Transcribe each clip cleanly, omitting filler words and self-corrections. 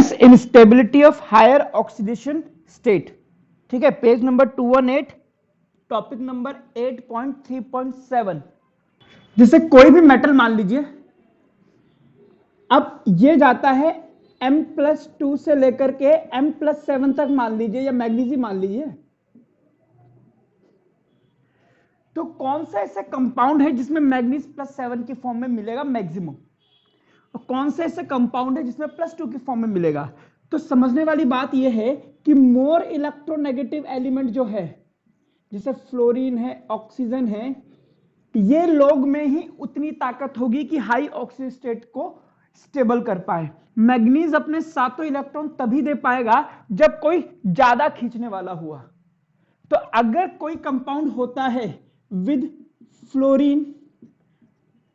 Hence instability of higher oxidation state. ठीक है, page number 218, topic number 8.3.7। जैसे कोई भी मेटल मान लीजिए, अब ये जाता है M+2 से लेकर के M+7 तक मान लीजिए, या मैग्नीशियम मान लीजिए, तो कौन सा ऐसा कंपाउंड है जिसमें मैग्नीज +7 की फॉर्म में मिलेगा मैक्सिमम, और कौन सा ऐसा कंपाउंड है जिसमें +2 की फॉर्म में मिलेगा। तो समझने वाली बात यह है कि मोर इलेक्ट्रोनेगेटिव एलिमेंट जो है, जैसे फ्लोरीन है, ऑक्सीजन है, ये लोग में ही उतनी ताकत होगी कि हाई ऑक्सीजन स्टेट को स्टेबल कर पाए। मैग्नीज अपने सातों इलेक्ट्रॉन तभी दे पाएगा जब कोई ज्यादा खींचने वाला हुआ। तो अगर कोई कंपाउंड होता है विद फ्लोरीन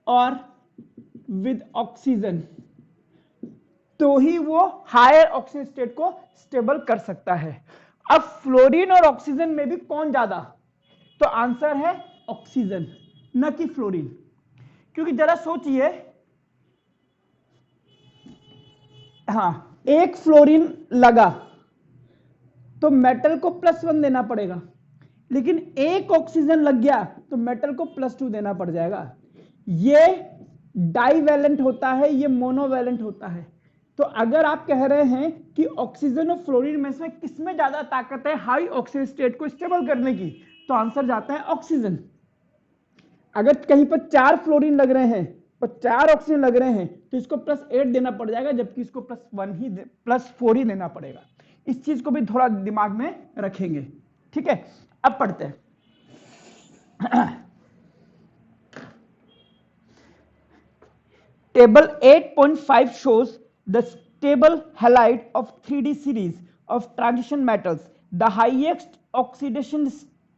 और विद ऑक्सीजन, तो ही वो हायर ऑक्सीजन स्टेट को स्टेबल कर सकता है। अब फ्लोरीन और ऑक्सीजन में भी कौन ज्यादा, तो आंसर है ऑक्सीजन, न कि फ्लोरीन। क्योंकि जरा सोचिए, हाँ, एक फ्लोरीन लगा तो मेटल को +1 देना पड़ेगा, लेकिन एक ऑक्सीजन लग गया तो मेटल को +2 देना पड़ जाएगा। ये डाइवैलेंट होता है, ये मोनोवैलेंट होता है। तो अगर आप कह रहे हैं कि ऑक्सीजन और फ्लोरीन में से किसमें ज्यादा ताकत है हाई ऑक्सीजन स्टेट को स्टेबल करने की, तो आंसर जाता है ऑक्सीजन। अगर कहीं पर 4 फ्लोरीन लग रहे हैं और 4 ऑक्सीजन लग रहे हैं तो इसको +8 देना पड़ जाएगा, जबकि इसको +4 ही देना पड़ेगा। इस चीज को भी थोड़ा दिमाग में रखेंगे। ठीक है, अब पढ़ते हैं। Table 8.5 shows the stable halide of 3D series of transition metals. The highest oxidation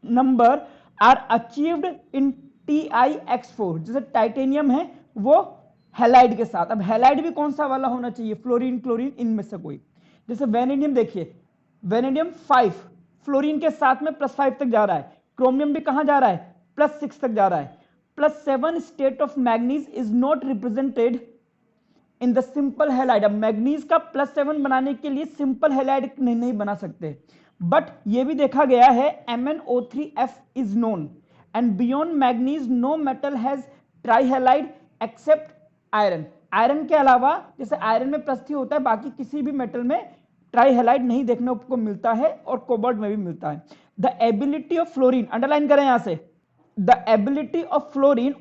number are achieved in TiX4। जैसे टाइटेनियम है वो हैलाइड के साथ। अब हैलाइड भी कौन सा वाला होना चाहिए, फ्लोरीन, क्लोरीन, इनमें से कोई। जैसे वेनेडियम देखिए, वेनेडियम 5 फ्लोरीन के साथ में +5 तक जा रहा है। क्रोमियम भी कहां जा रहा है, +6 तक जा रहा है। +7 state of manganese is not represented in the simple halide. अब मैग्नीज का +7 बनाने के लिए सिंपल हैलाइड नहीं बना सकते, बट ये भी देखा गया है MnO3F is known and beyond manganese no metal has trihalide except iron. Iron के अलावा, जैसे आयरन में +3 होता है, बाकी किसी भी मेटल में ट्राइहैलाइड नहीं देखने को मिलता है, और कोबाल्ट में भी मिलता है। The ability of fluorine, underline करें यहां से, the ability of fluorine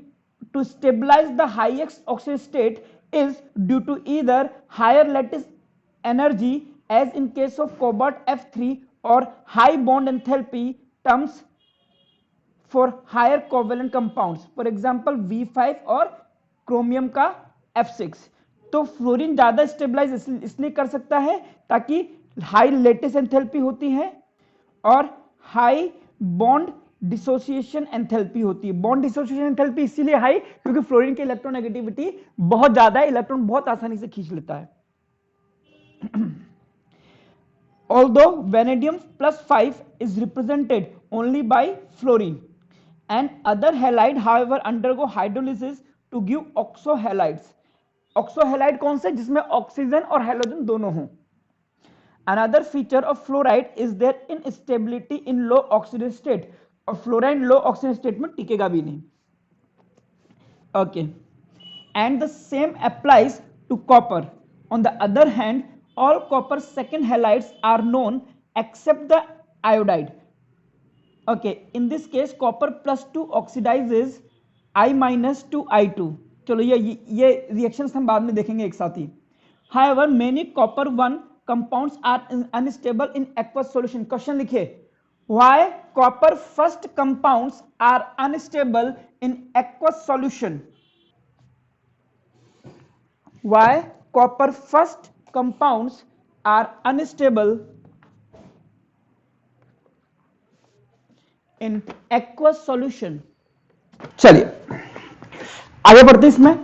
to stabilize the highest oxidation state is due to either higher lattice energy as in case of cobalt F3 or high bond enthalpy terms for higher covalent compounds, for example V5 और chromium का F6। तो fluorine ज्यादा stabilise इसलिए कर सकता है ताकि high lettuce enthalpy होती है और हाई बॉन्ड डिसोसिएशन एंथैल्पी होती है। बॉन्ड डिसोसिएशन एंथैल्पी इसीलिए हाई क्योंकि फ्लोरीन की इलेक्ट्रोनेगेटिविटी बहुत ज्यादा है, इलेक्ट्रॉन बहुत आसानी से खींच लेता है। Although vanadium +5 is represented only by fluorine and other halide however undergo hydrolysis to give oxohalides। ऑक्सोहैलाइड कौन से, जिसमें ऑक्सीजन और हैलोजन दोनों हों। Another feature of fluoride is their instability in low oxidation state। और फ्लोराइड लो ऑक्सीजन स्टेट में टिकेगा भी नहीं। Okay, and the same applies to copper. On the other hand all copper second halides are known except the iodide. Okay, in this case copper +2 oxidises I- to I2। चलो ये reactions हम बाद में देखेंगे एक साथ ही। However, many copper 1 compounds are unstable in aqueous solution। Question लिखिए, why copper first compounds are unstable in aqueous solution? Why copper first compounds are unstable in aqueous solution? चलिए आगे बढ़ते, इसमें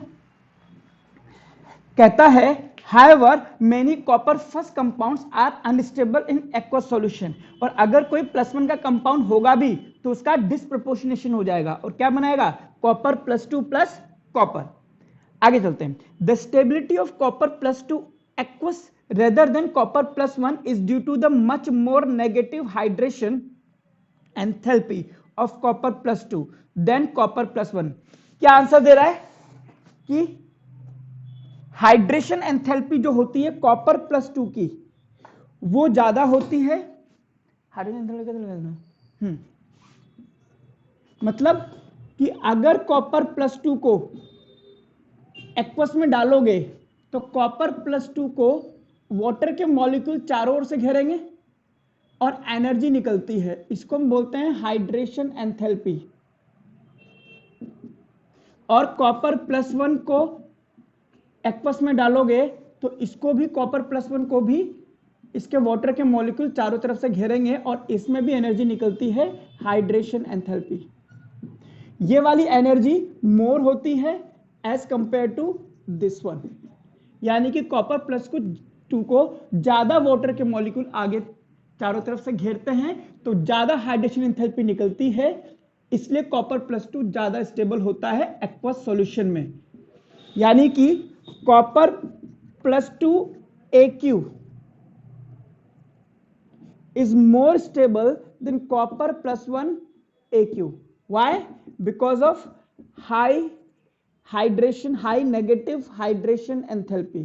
कहता है However, many copper first compounds are unstable in aqueous solution। और अगर कोई +1 का कंपाउंड होगा भी तो उसका डिस्प्रपोर्शनेशन हो जाएगा और क्या बनाएगा, कॉपर +2 प्लस कॉपर। आगे चलते हैं। The stability of copper +2 aqueous rather than copper plus 1 is due to the much more negative hydration enthalpy of copper plus 2 than copper plus 1. क्या आंसर दे रहा है कि हाइड्रेशन एंथैल्पी जो होती है कॉपर प्लस 2 की वो ज्यादा होती है। मतलब कि अगर कॉपर प्लस 2 को एक्वस में डालोगे तो कॉपर प्लस 2 को वाटर के मॉलिक्यूल चारों ओर से घेरेंगे और एनर्जी निकलती है, इसको हम बोलते हैं हाइड्रेशन एंथैल्पी। और कॉपर प्लस 1 को एक्वस में डालोगे तो इसको भी कॉपर प्लस 1 को भी इसके वाटर के मॉलिक्यूल चारों तरफ से घेरेंगे और इसमें भी एनर्जी निकलती है, हाइड्रेशन एंथैल्पी। ये वाली एनर्जी मोर होती है as compare to this one, यानी कि कॉपर प्लस 2 को ज्यादा वाटर के मॉलिक्यूल आगे चारों तरफ से घेरते हैं तो ज्यादा हाइड्रेशन एंथैल्पी निकलती है, इसलिए कॉपर प्लस 2 ज्यादा स्टेबल होता है एक्वस सॉल्यूशन में। यानी कि copper plus 2 AQ is more stable than copper plus 1 AQ. Why? Because of high hydration, high negative hydration enthalpy.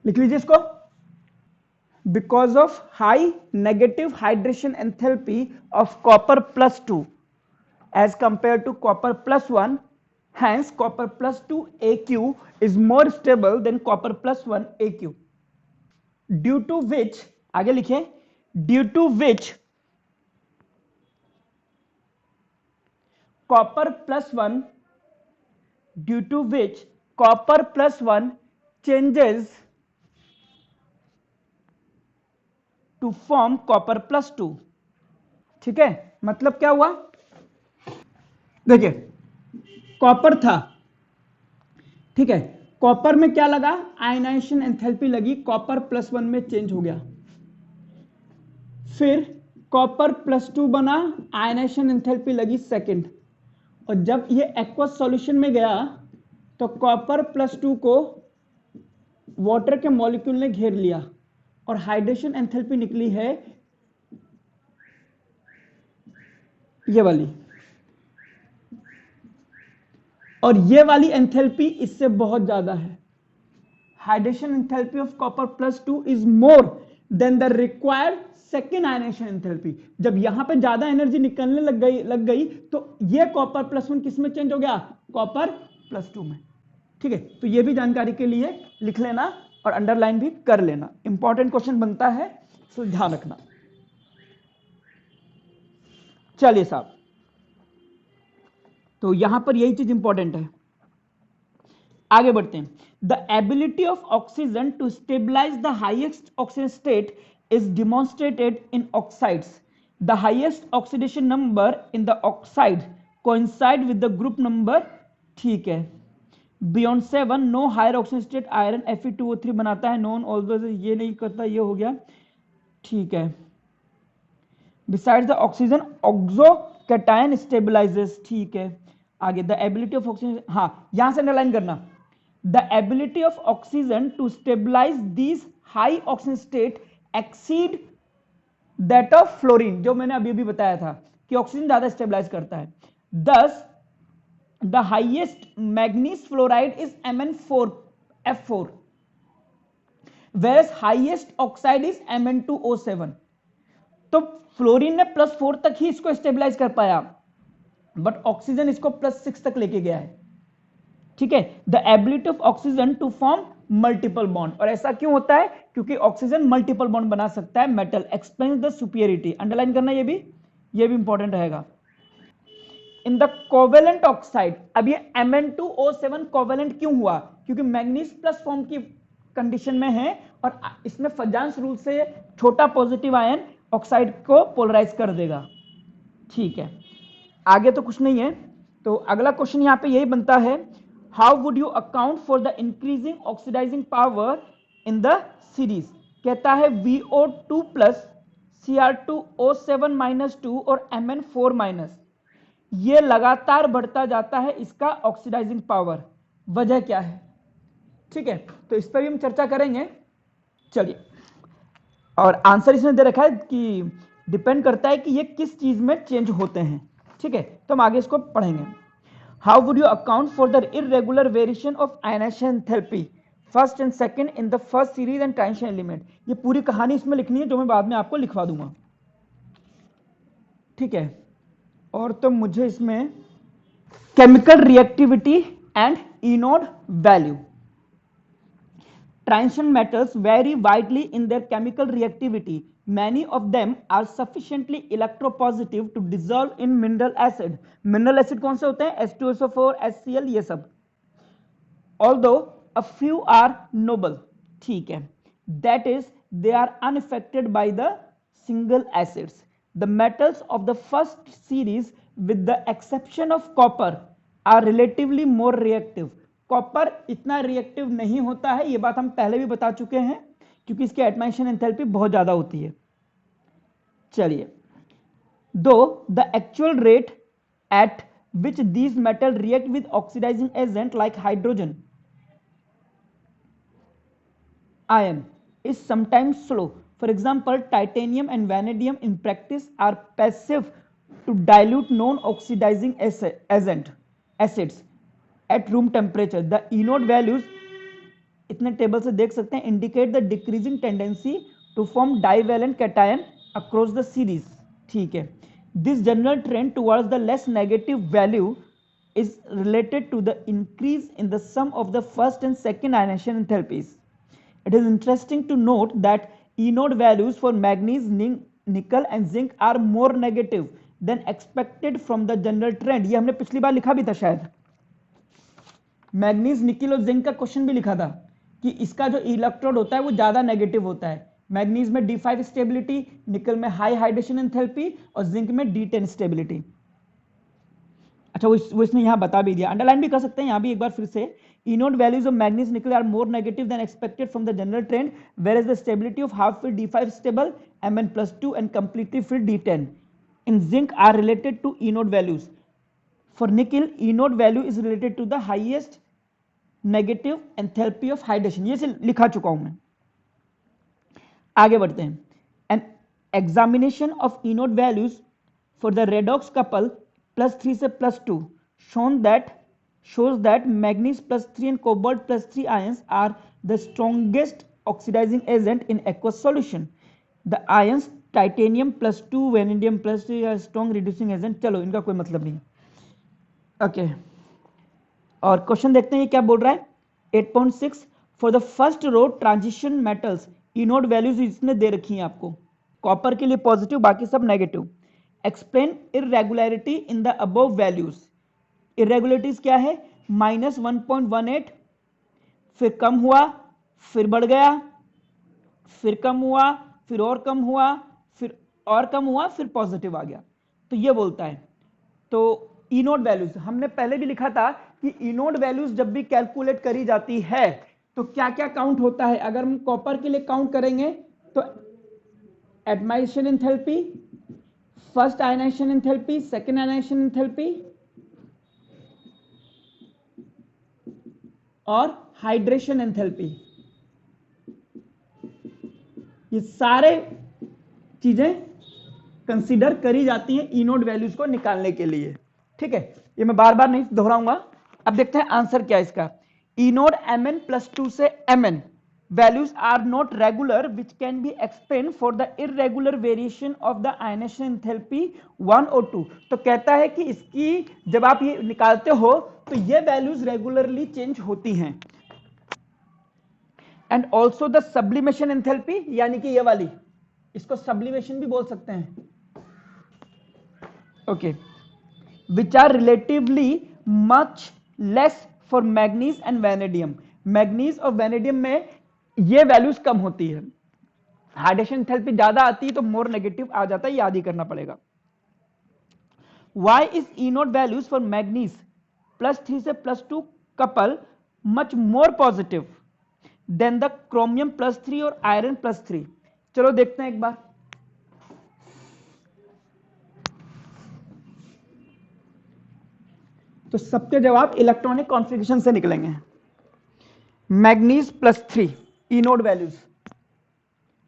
लिख लीजिए इसको। Because of high negative hydration enthalpy of copper plus 2 as compared to copper plus 1, hence copper plus 2 AQ is more stable than copper plus 1 AQ. Due to which, आगे लिखें, due to which copper plus 1 changes to form copper plus 2। ठीक है, मतलब क्या हुआ, देखिए copper था, ठीक है, कॉपर में क्या लगा, आयनाइजेशन एंथैल्पी लगी, कॉपर प्लस 1 में चेंज हो गया, फिर कॉपर प्लस 2 बना, आयनाइजेशन एंथैल्पी लगी सेकंड, और जब ये एक्वस सॉल्यूशन में गया तो कॉपर प्लस 2 को वाटर के मॉलिक्यूल ने घेर लिया और हाइड्रेशन एंथैल्पी निकली है ये वाली, और ये वाली एंथैल्पी इससे बहुत ज्यादा है। Hydration enthalpy of copper plus 2 is more than the required second ionisation enthalpy. जब यहां पे ज्यादा एनर्जी निकलने लग गई तो ये कॉपर प्लस 1 किस में चेंज हो गया, कॉपर प्लस 2 में। ठीक है, तो ये भी जानकारी के लिए लिख लेना और अंडरलाइन भी कर लेना, इंपॉर्टेंट क्वेश्चन बनता है, तो ध्यान रखना। चलिए साहब, तो यहां पर यही चीज इंपॉर्टेंट है, आगे बढ़ते हैं। The ability of oxygen to stabilise the highest oxygen state is demonstrated in oxides. The highest oxidation number in the oxide coincide with the group number, ठीक है, beyond 7 no higher oxygen state iron Fe2O3 बनाता है, non also ये नहीं करता, ये हो गया, ठीक है। बिसाइड्स द ऑक्सीजन ऑक्सोकैटायन स्टेबलाइजेस, ठीक है। आगे द एबिलिटी ऑफ ऑक्सीजन, हाँ यहां से अंडरलाइन करना, the ability of oxygen to stabilise these high oxygen state exceed that of fluorine, जो मैंने अभी बताया था कि ऑक्सीजन ज्यादा स्टेबलाइज करता है। दस the highest manganese fluoride is Mn4F4 whereas highest oxide is Mn2O7। तो फ्लोरीन ने +4 तक ही इसको स्टेबलाइज कर पाया, बट ऑक्सीजन इसको +6 तक लेके गया है। ठीक है, the ability of oxygen to form multiple bond, और ऐसा क्यों होता है, क्योंकि ऑक्सीजन मल्टीपल बॉन्ड बना सकता है metal, explain the superiority, underline करना, ये भी इंपॉर्टेंट रहेगा। इन द कोवेलेंट ऑक्साइड, अब ये Mn2O7 कोवेलेंट क्यों हुआ, क्योंकि मैग्नीज प्लस फॉर्म की कंडीशन में है और इसमें फजांस रूल से छोटा पॉजिटिव आयन ऑक्साइड को पोलराइज कर देगा। ठीक है, आगे तो कुछ नहीं है, तो अगला क्वेश्चन यहां पे यही बनता है, how would you account for the increasing oxidising power in the series. कहता है VO2 प्लस Cr2O7-2 और Mn4-, ये लगातार बढ़ता जाता है, इसका ऑक्सीडाइजिंग पावर, वजह क्या है? ठीक है, तो इस पर भी हम चर्चा करेंगे। चलिए, और आंसर इसमें दे रखा है कि डिपेंड करता है कि ये किस चीज में चेंज होते हैं। ठीक है, तो हम आगे इसको पढ़ेंगे। How would you account for the irregular variation of ionisation enthalpy first and second in the first series and transition element? ये पूरी कहानी इसमें लिखनी है, जो मैं बाद में आपको लिखवा दूंगा। ठीक है, और तो मुझे इसमें chemical reactivity and inode value. Transition metals vary widely in their chemical reactivity. Many of them are sufficiently electropositive to dissolve in mineral acid. Mineral acid कौन से होते हैं? H2SO4, HCl, ये सब। Although a few are noble, ठीक है, that is they are unaffected by the single acids. The metals of the first series, with the exception of copper, are relatively more reactive. Copper इतना reactive नहीं होता है, ये बात हम पहले भी बता चुके हैं, क्योंकि इसकी एटमाइशन एंथैल्पी बहुत ज्यादा होती है। चलिए, दो the actual rate at which these metal react with oxidising agent like hydrogen ion is sometimes slow. For example, titanium and vanadium in practice are passive to dilute non-oxidizing acids at room temperature. The inode values, इतने table से देख सकते हैं, indicate the decreasing tendency to form divalent cation across the series. ठीक है, this general trend towards the less negative value is related to the increase in the sum of the first and second ionization enthalpies. It is interesting to note that inode values for manganese, nickel and zinc are more negative than expected from the general trend. ये हमने पिछली बार लिखा भी था शायद, manganese, निकल और zinc का क्वेश्चन भी लिखा था कि इसका जो इलेक्ट्रोड होता है वो ज्यादा नेगेटिव होता है। मैग्नीज में D5 स्टेबिलिटी, निकल में हाई हाइड्रेशन एंथैल्पी और जिंक में D10 स्टेबिलिटी। अच्छा, वो इसने यहां बता भी दिया, अंडरलाइन भी कर सकते हैं यहां भी एक बार फिर से। Inode values of manganese, nickel are more negative than expected from the general trend, whereas the stability of half filled D5 stable, Mn+2 and completely filled D10 in zinc are related to inode values. For nickel, inode value is related to the highest negative enthalpy of hydration. ये से लिखा चुका हूं मैं। आगे बढ़ते हैं। An examination of inode values for the redox couple +3 से +2 shows that manganese +3 and cobalt +3 ions are the strongest oxidizing agent in aqueous solution. The ions titanium +2, vanadium +3 are strong reducing agent. चलो, इनका कोई मतलब नहीं। Okay, और question देखते हैं ये क्या बोल रहा है। 8.6 for the first row transition metals, E nought values इसने दे रखी हैं आपको। कॉपर के लिए पॉजिटिव, बाकी सब negative. Explain irregularity in the above values. Irregularities क्या है? -1.18, फिर कम हुआ, फिर बढ़ गया, फिर कम हुआ, फिर और कम हुआ, फिर और कम हुआ, फिर पॉजिटिव आ गया। तो ये बोलता है। तो इनोड वैल्यूज हमने पहले भी लिखा था कि इनोड वैल्यूज जब भी कैलकुलेट करी जाती है तो क्या क्या काउंट होता है। अगर हम कॉपर के लिए काउंट करेंगे तो atomisation enthalpy, first ionisation enthalpy, second ionisation enthalpy और हाइड्रेशन एंथैल्पी, ये सारे चीजें कंसीडर करी जाती हैं इनोड वैल्यूज को निकालने के लिए। ठीक है, ये मैं बार बार नहीं दोहराऊंगा। अब देखते हैं आंसर क्या है इसका। इनोड Mn+2 से Mn values are not regular, which can be explained for the irregular variation of the ionization enthalpy 1 और 2। तो कहता है कि इसकी जब आप ये निकालते हो तो ये वैल्यूज रेगुलरली चेंज होती हैं। And also the sublimation enthalpy, यानी कि ये वाली, इसको सब्लिमेशन भी बोल सकते हैं। Okay, which are relatively much less for manganese and vanadium. Manganese और वैनेडियम में ये वैल्यूज कम होती है, हाइड्रेशन एंथैल्पी ज्यादा आती है तो मोर नेगेटिव आ जाता है, याद ही करना पड़ेगा। Why is E nought values for manganese +3 से +2 couple much more positive than the chromium +3 और आयरन +3। चलो देखते हैं एक बार। तो सबके जवाब इलेक्ट्रॉनिक कॉन्फ़िगरेशन से निकलेंगे। Manganese +3 inode values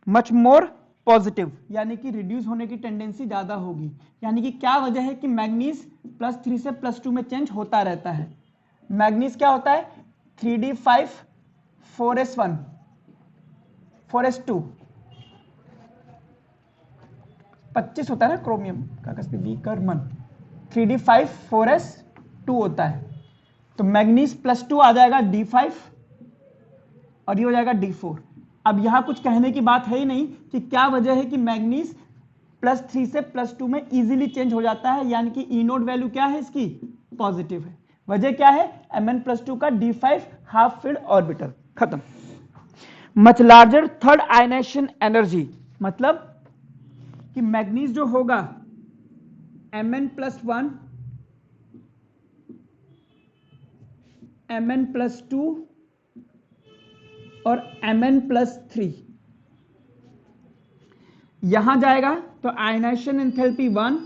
much more positive, यानी कि रिड्यूस होने की टेंडेंसी ज्यादा होगी। यानी कि क्या वजह है कि मैग्नीज +3 से +2 में चेंज होता रहता है। मैग्नीज क्या होता है 3d5 4s1 4s2 25 होता है ना क्रोमियम कागज पे विकर्मन 3d5 4s2 होता है। तो मैग्नीज +2 आ जाएगा d5 और ये हो जाएगा d4। अब यहां कुछ कहने की बात है ही नहीं कि क्या वजह है कि मैग्नीज +3 से +2 में इजीली चेंज हो जाता है, यानी कि ई नोड वैल्यू क्या है इसकी पॉजिटिव है। वजह क्या है Mn+2 का d5 हाफ फील्ड ऑर्बिटल खत्म। Much larger third ionisation energy, मतलब कि मैग्नीज जो होगा Mn+1 Mn+2 और Mn+3 यहां जाएगा तो आयनाइजेशन एंथैल्पी 1,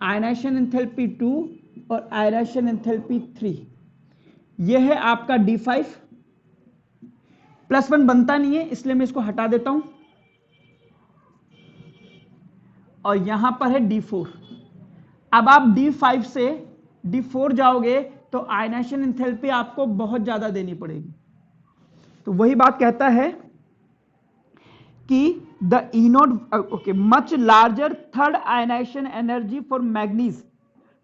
आयनाइजेशन एंथैल्पी 2 और आयनाइजेशन एंथैल्पी 3। यह है आपका d5 +1 बनता नहीं है इसलिए मैं इसको हटा देता हूं और यहां पर है d4। अब आप d5 से d4 जाओगे तो आयनाइजेशन एंथैल्पी आपको बहुत ज्यादा देनी पड़ेगी। तो वही बात कहता है कि the E nought okay much larger third ionisation energy for manganese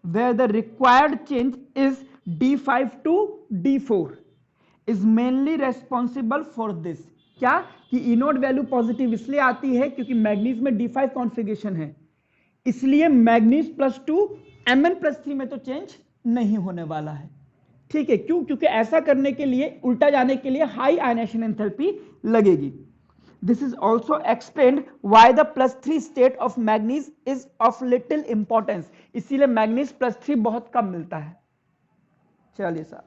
where the required change is d5 to d4 is mainly responsible for this. क्या कि इनोड वैल्यू पॉजिटिव इसलिए आती है क्योंकि मैग्नीज में d5 कॉन्फ़िगरेशन है, इसलिए मैग्नीज +2 Mn+3 में तो चेंज नहीं होने वाला है। ठीक है, क्यों? क्योंकि ऐसा करने के लिए उल्टा जाने के लिए हाई आयनाइजेशन एंथैल्पी लगेगी। This is also explained why the +3 state of manganese is of little importance। इसीलिए मैग्नीज +3 बहुत कम मिलता है। चलिए साहब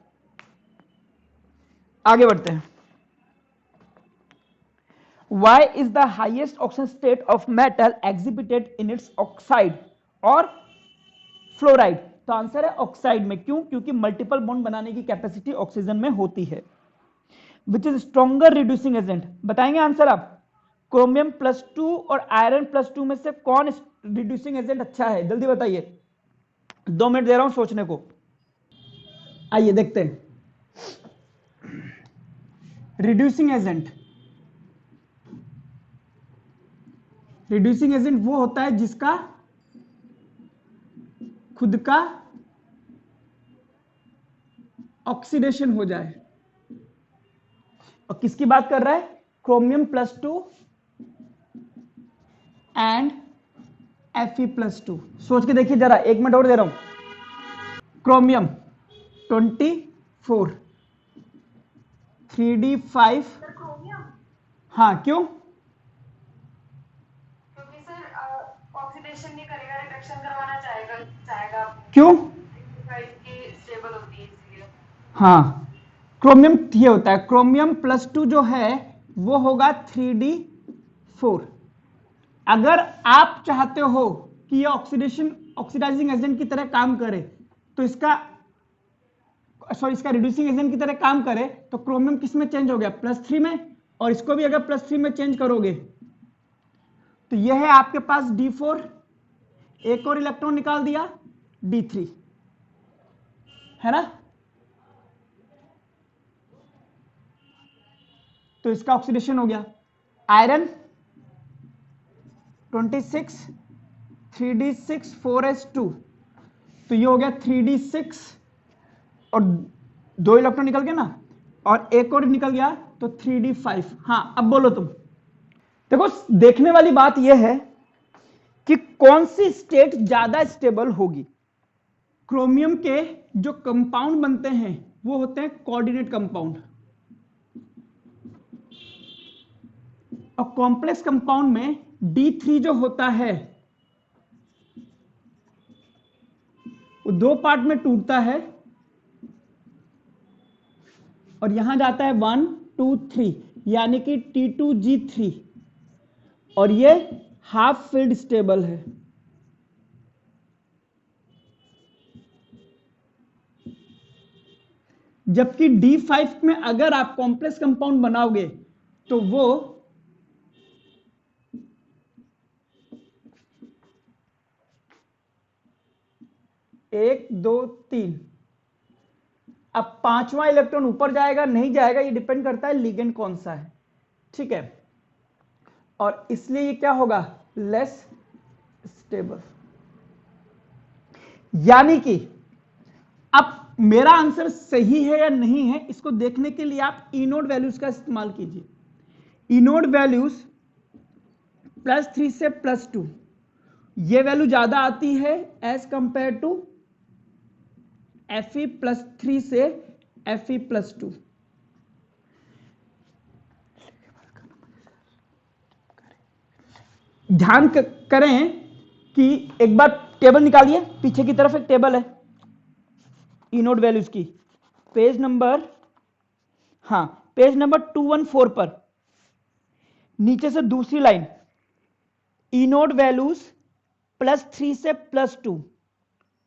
आगे बढ़ते हैं। Why is the highest oxidation state of metal exhibited in its oxide और फ्लोराइड? तो आंसर है ऑक्साइड में। क्यों? क्योंकि मल्टीपल बॉन्ड बनाने की कैपेसिटी ऑक्सीजन में होती है। Which is stronger reducing agent, बताएंगे आंसर आप। क्रोमियम +2 और आयरन +2 में से कौन रिड्यूसिंग एजेंट अच्छा है? जल्दी बताइए, 2 मिनट दे रहा हूं सोचने को। आइए देखते हैं। रिड्यूसिंग एजेंट, रिड्यूसिंग एजेंट वो होता है जिसका खुद का ऑक्सीडेशन हो जाए। और किसकी बात कर रहा है? Chromium +2 and Fe+2। सोच के देखिए जरा, 1 मिनट और दे रहा हूं। Chromium 24 3d5। हाँ क्यों? क्योंकि सर ऑक्सीडेशन नहीं करेगा, रिडक्शन करवाना चाहेगा क्यों? की स्टेबल होती है इसलिए। हाँ, क्रोमियम ये होता है, क्रोमियम +2 जो है वो होगा 3d4। अगर आप चाहते हो कि ये ऑक्सीडाइजिंग एजेंट की तरह काम करे तो इसका रिड्यूसिंग एजेंट की तरह काम करे तो क्रोमियम किस में चेंज हो गया? +3 में। और इसको भी अगर +3 में चेंज करोगे तो यह है आपके पास d4, एक और इलेक्ट्रॉन निकाल दिया d3, है ना? तो इसका ऑक्सीडेशन हो गया। आयरन 26 3d6 4s2, तो ये हो गया 3d6 और 2 इलेक्ट्रॉन निकल गया ना, और एक और निकल गया तो 3d5। हाँ अब बोलो तुम। देखो देखने वाली बात यह है कि कौन सी स्टेट ज्यादा स्टेबल होगी। क्रोमियम के जो कंपाउंड बनते हैं वो होते हैं कोऑर्डिनेट कंपाउंड, और कॉम्प्लेक्स कंपाउंड में D3 जो होता है वो 2 पार्ट में टूटता है और यहां जाता है 1 T2G3 यानी कि T2G3, और ये हाफ फील्ड स्टेबल है। जबकि D5 में अगर आप कॉम्प्लेक्स कंपाउंड बनाओगे तो वो 1 2 3, अब 5वां इलेक्ट्रॉन ऊपर जाएगा नहीं जाएगा ये डिपेंड करता है लिगेंड कौन सा है, ठीक है, और इसलिए ये क्या होगा, लेस स्टेबल। यानी कि अब मेरा आंसर सही है या नहीं है इसको देखने के लिए आप ई नोड वैल्यूज का इस्तेमाल कीजिए। ई नोड वैल्यूज +3 से +2, ये वैल्यू ज्यादा आती है एज कंपेयर टू Fe+3 से Fe+2। ध्यान करें कि एक बार टेबल निकालिए, पीछे की तरफ एक टेबल है ई नोड वैल्यूज की, पेज नंबर 214 पर नीचे से दूसरी लाइन, ई नोड वैल्यूज +3 से +2,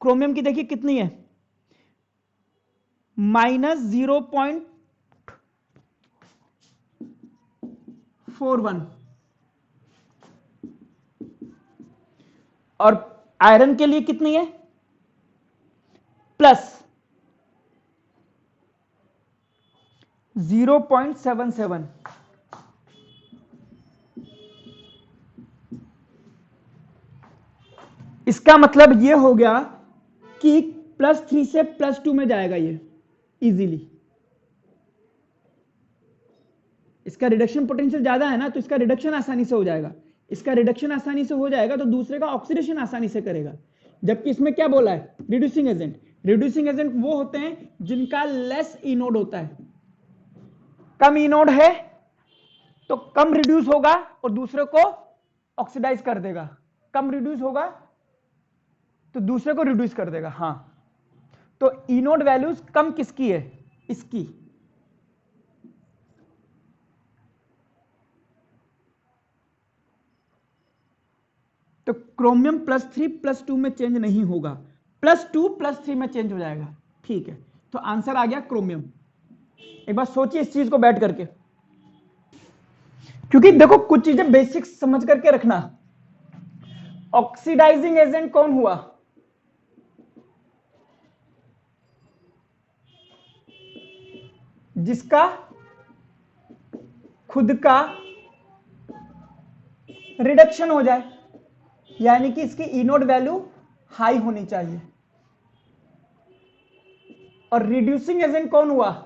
क्रोमियम की देखिए कितनी है, -0.41, और आयरन के लिए कितनी है, +0.77। इसका मतलब ये हो गया कि +3 से +2 में जाएगा ये इजीली। इसका रिडक्शन पोटेंशियल ज्यादा है ना, तो इसका रिडक्शन आसानी से हो जाएगा, इसका रिडक्शन आसानी से हो जाएगा तो दूसरे का ऑक्सीडेशन आसानी से करेगा। जबकि इसमें क्या बोला है, रिड्यूसिंग एजेंट, रिड्यूसिंग एजेंट वो होते हैं जिनका लेस ई नोड होता है, कम ई नोड है तो कम रिड्यूस होगा और दूसरे को ऑक्सीडाइज कर देगा, कम रिड्यूस होगा तो दूसरे को रिड्यूस कर देगा। हाँ, तो ई नोड वैल्यूज कम किसकी है, इसकी। तो क्रोमियम +3 +2 में चेंज नहीं होगा, +2 +3 में चेंज हो जाएगा, ठीक है। तो आंसर आ गया क्रोमियम। एक बार सोचिए इस चीज को बैठ करके, क्योंकि देखो कुछ चीजें बेसिक्स समझ करके रखना। ऑक्सीडाइजिंग एजेंट कौन हुआ, जिसका खुद का रिडक्शन हो जाए, यानी कि इसकी ई नोड वैल्यू हाई होनी चाहिए। और रिड्यूसिंग एजेंट कौन हुआ,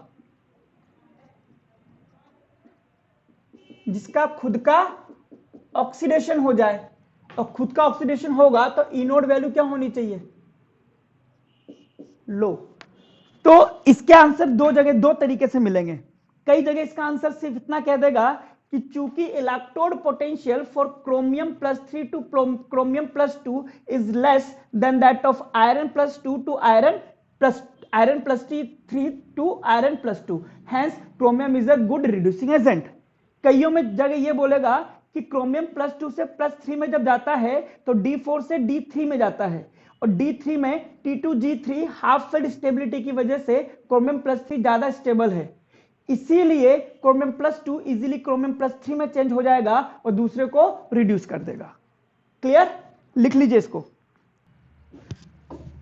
जिसका खुद का ऑक्सीडेशन हो जाए, और खुद का ऑक्सीडेशन होगा तो ई नोड वैल्यू क्या होनी चाहिए, लो। तो इसके आंसर दो तरीके से मिलेंगे। कई जगह इसका आंसर सिर्फ इतना कह देगा कि चूंकि electrode potential for chromium +3 to chromium +2 is less than that of iron +2 to iron +3 to iron +2, hence chromium is a good reducing agent. कईयों में जगह ये बोलेगा कि क्रोमियम +2 से +3 में जब जाता है तो D4 से D3 में जाता है, और D3 में T2G3 हाफ फील्ड स्टेबिलिटी की वजह से क्रोमियम +3 ज्यादा स्टेबल है, इसीलिए क्रोमियम +2 इजीली क्रोमियम +3 में चेंज हो जाएगा और दूसरे को रिड्यूस कर देगा। क्लियर, लिख लीजिए इसको,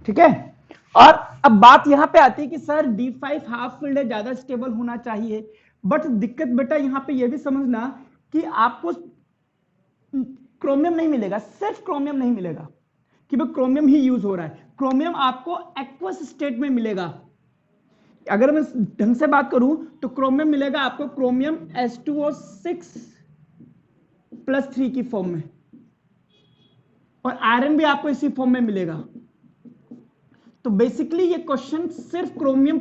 ठीक है। और अब बात यहां पे आती है कि सर D5 हाफ फील्ड है, ज्यादा स्टेबल होना चाहिए, बट दिक्कत बेटा यहां पे यह भी समझना कि आपको क्रोमियम नहीं मिलेगा, सिर्फ क्रोमियम नहीं मिलेगा कि भाई क्रोमियम ही यूज हो रहा है, क्रोमियम आपको एक्वस स्टेट में मिलेगा। अगर मैं ढंग से बात करूं तो क्रोमियम मिलेगा आपको क्रोमियम H2O6+3 की फॉर्म में, और आयरन भी आपको इसी फॉर्म में मिलेगा। तो बेसिकली ये क्वेश्चन सिर्फ क्रोमियम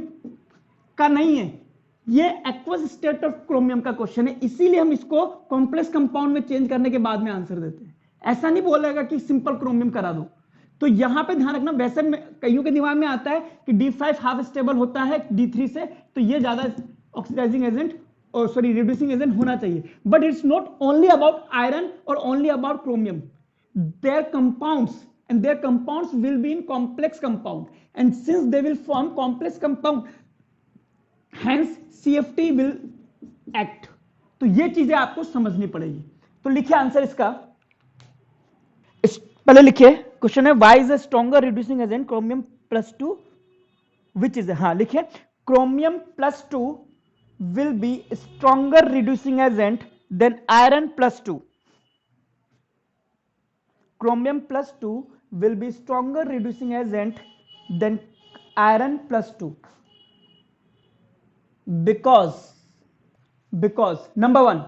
का नहीं है, ये एक्वस स्टेट ऑफ क्रोमियम का क्वेश्चन है, इसीलिए हम इसको कॉम्प्लेक्स कंपाउंड में चेंज करने के बाद में आंसर देते हैं। ऐसा नहीं बोलेगा कि सिंपल क्रोमियम करा दो। तो यहां पे ध्यान रखना, वैसे कईयों के दिमाग में आता है कि D5 हाफ स्टेबल होता है D3 से, तो ये ज्यादा oxidising agent sorry reducing agent होना चाहिए, but it's not only about iron और only about chromium. Their compounds will be in complex compound, and since they will form complex compound, hence CFT will act. तो ये चीजें आपको समझनी पड़ेगी. तो लिखिए आंसर इसका. पहले लिखिए क्वेश्चन है why is a stronger reducing agent chromium plus 2 which is हाँ लिखिए chromium plus 2 will be stronger reducing agent than iron plus 2. Chromium plus 2 will be stronger reducing agent than iron plus 2 because number 1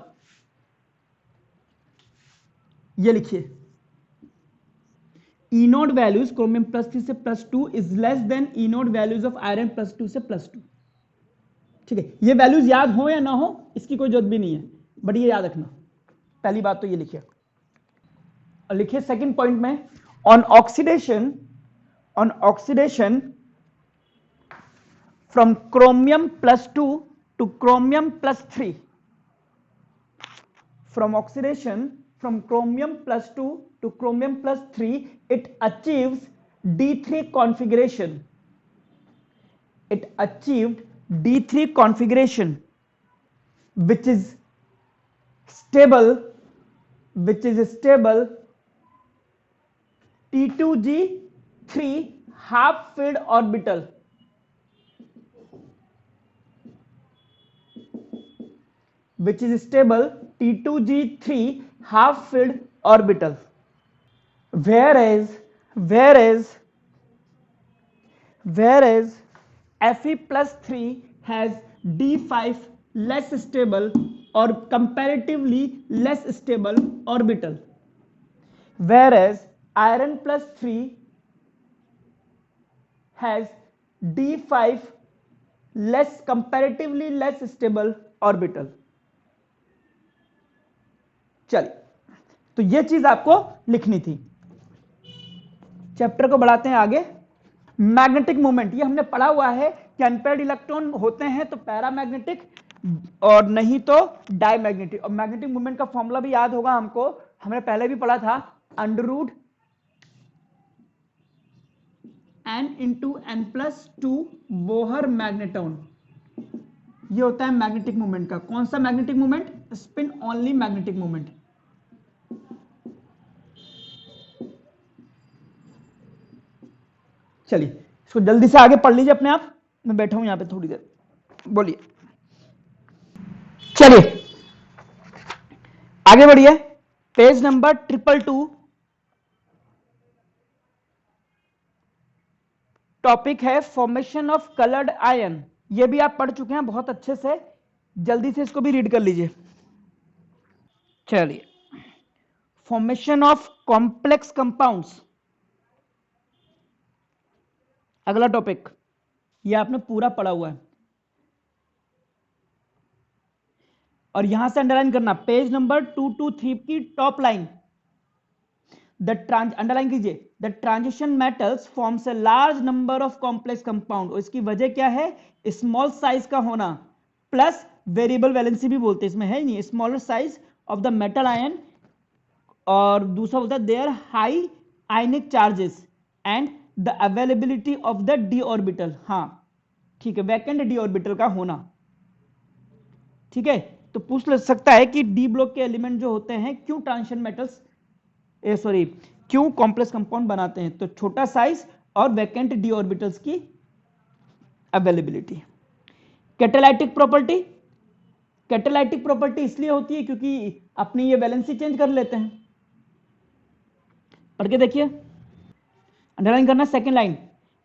ये लिखिए E note values chromium plus 3 से plus 2 is less then E note values of iron plus 2 से plus 2. ठीक है, ये values याद हो या ना हो इसकी कोई जरूरत भी नहीं है, बट ये याद रखना. पहली बात तो ये लिखिए. और लिखिए सेकंड पॉइंट में on oxidation from chromium plus 2 two chromium plus 3. From oxidation from chromium plus 2 to chromium plus 3, it achieves D3 configuration. It achieved D3 configuration, which is stable T2G3 half filled orbital. Which is stable T2G3 half filled orbital, whereas Fe plus 3 has D5 less stable or comparatively less stable orbital, whereas iron plus 3 has D5 comparatively less stable orbital. चलिए, तो ये चीज आपको लिखनी थी. Chapter को बढ़ाते हैं आगे. मैग्नेटिक मोमेंट, ये हमने पढ़ा हुआ है कि अनपेयर्ड इलेक्ट्रॉन होते हैं तो पैरामैग्नेटिक और नहीं तो डायमैग्नेटिक. और मैग्नेटिक मोमेंट का फॉर्मूला भी याद होगा हमको, हमने पहले भी पढ़ा था, under root n into n plus 2 Bohr magneton. ये होता है मैग्नेटिक मोमेंट का. कौन सा magnetic moment? Spin only magnetic moment. चलिए इसको जल्दी से आगे पढ़ लीजिए अपने आप. मैं बैठा हूं यहां पे थोड़ी देर. बोलिए. चलिए आगे बढ़िए. Page number 222. टॉपिक है फॉर्मेशन ऑफ कलर्ड आयन. ये भी आप पढ़ चुके हैं बहुत अच्छे से, जल्दी से इसको भी रीड कर लीजिए. चलिए, फॉर्मेशन ऑफ कॉम्प्लेक्स कंपाउंड्स अगला टॉपिक. ये आपने पूरा पढ़ा हुआ है और यहां से अंडरलाइन करना पेज नंबर 223 की टॉप लाइन. अंडरलाइन कीजिए. The transition metals forms a large number of complex compound. इसकी वजह क्या है? स्मॉल साइज का होना प्लस वेरिएबल वैलेंसी भी बोलते हैं, इसमें है नहीं. Smaller size of the metal ion और दूसरा बोलता है there high ionic charges and the availability of the d orbital. हाँ ठीक है, वैकेंट डी ऑर्बिटल का होना. ठीक है, तो पूछ सकता है कि डी ब्लॉक के एलिमेंट जो होते हैं क्यों ट्रांजिशन मेटल्स क्यों कॉम्प्लेक्स कंपाउंड बनाते हैं? तो छोटा साइज और वैकेंट डी ऑर्बिटल्स की अवेलेबिलिटी. कैटालाइटिक प्रॉपर्टी इसलिए होती है क्योंकि अपनी ये वैलेंसी चेंज कर लेते हैं. पढ़ के देखिए, अंडरलाइन करना second line.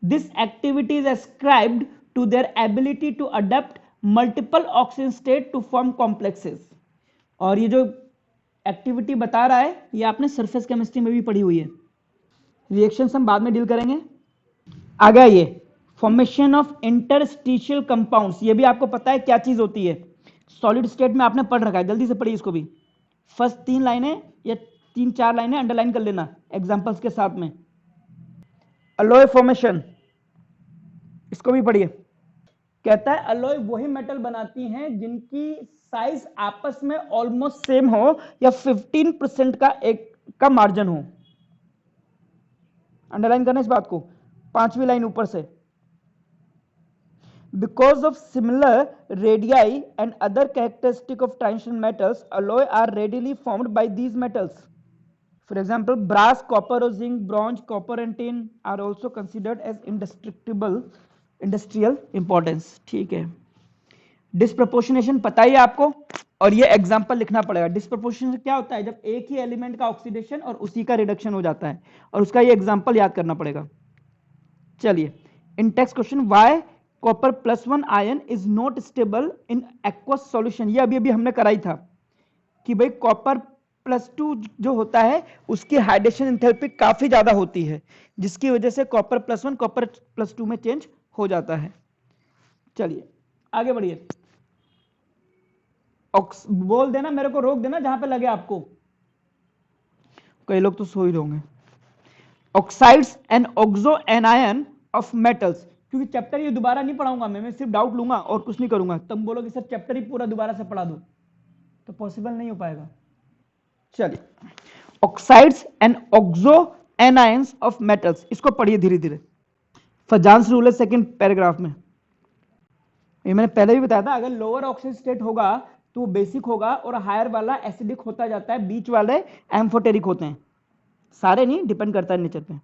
This activity is ascribed to their ability to adopt multiple oxygen state to form complexes. और ये जो एक्टिविटी बता रहा है ये आपने सरफेस केमिस्ट्री में भी पढ़ी हुई है. रिएक्शंस हम बाद में डील करेंगे. आगे ये फॉर्मेशन ऑफ इंटरस्टिशियल कंपाउंड्स, ये भी आपको पता है क्या चीज होती है. सॉलिड स्टेट में आपने पढ़ रखा है, जल्दी से पढ़िए इसको भी. फर्स्ट 3 लाइनें या 3-4 लाइनें अंडरलाइन कर लेना एग्जांपल्स के साथ में. एलॉय फॉर्मेशन, इसको भी पढ़िए. कहता है अलॉय वही मेटल बनाती हैं जिनकी साइज आपस में ऑलमोस्ट सेम हो या 15% का मार्जिन हो। अंडरलाइन करना इस बात को, 5वीं लाइन ऊपर से। Because of similar radii and other characteristic of transition metals, alloy are readily formed by these metals. For example, brass, copper or zinc, bronze, copper and tin are also considered as indestructible industrial importance. ठीक है, disproportionation पता ही है आपको, और ये example लिखना पड़ेगा। Disproportionation क्या होता है? जब एक ही एलिमेंट का ऑक्सीडेशन और उसी का रिडक्शन हो जाता है, और उसका ये एग्जांपल याद करना पड़ेगा। चलिए, in text question why copper +1 ion is not stable in aqueous solution, ये अभी हमने कराई था कि भाई कॉपर +2 जो होता है उसकी हाइड्रेशन एंथैल्पी काफी ज्यादा होती है, जिसकी वजह से कॉपर +1 कॉपर +2 में चेंज हो जाता है। चलिए आगे बढ़िए, बोल देना, मेरे को रोक देना जहां पे लगे आपको, कई लोग तो सो ही होंगे। Oxides and oxo anion of metals, क्योंकि चैप्टर ये दोबारा नहीं पढ़ाऊंगा मैं सिर्फ डाउट लूंगा और कुछ नहीं करूंगा। तुम बोलोगे सर चैप्टर ही पूरा दोबारा से पढ़ा दो, तो पॉसिबल नहीं हो पाएगा। चलिए, oxides and oxo anions of metals, इसको पढ़िए धीरे धीरे। फजांस रूल है सेकंड पैराग्राफ में, ये मैंने पहले भी बताया था, अगर लोअर ऑक्सीजन स्टेट होगा तो वो बेसिक होगा और हायर वाला एसिडिक होता जाता है, बीच वाले एम्फोटेरिक होते हैं। सारे नहीं, डिपेंड करता है नेचर पे।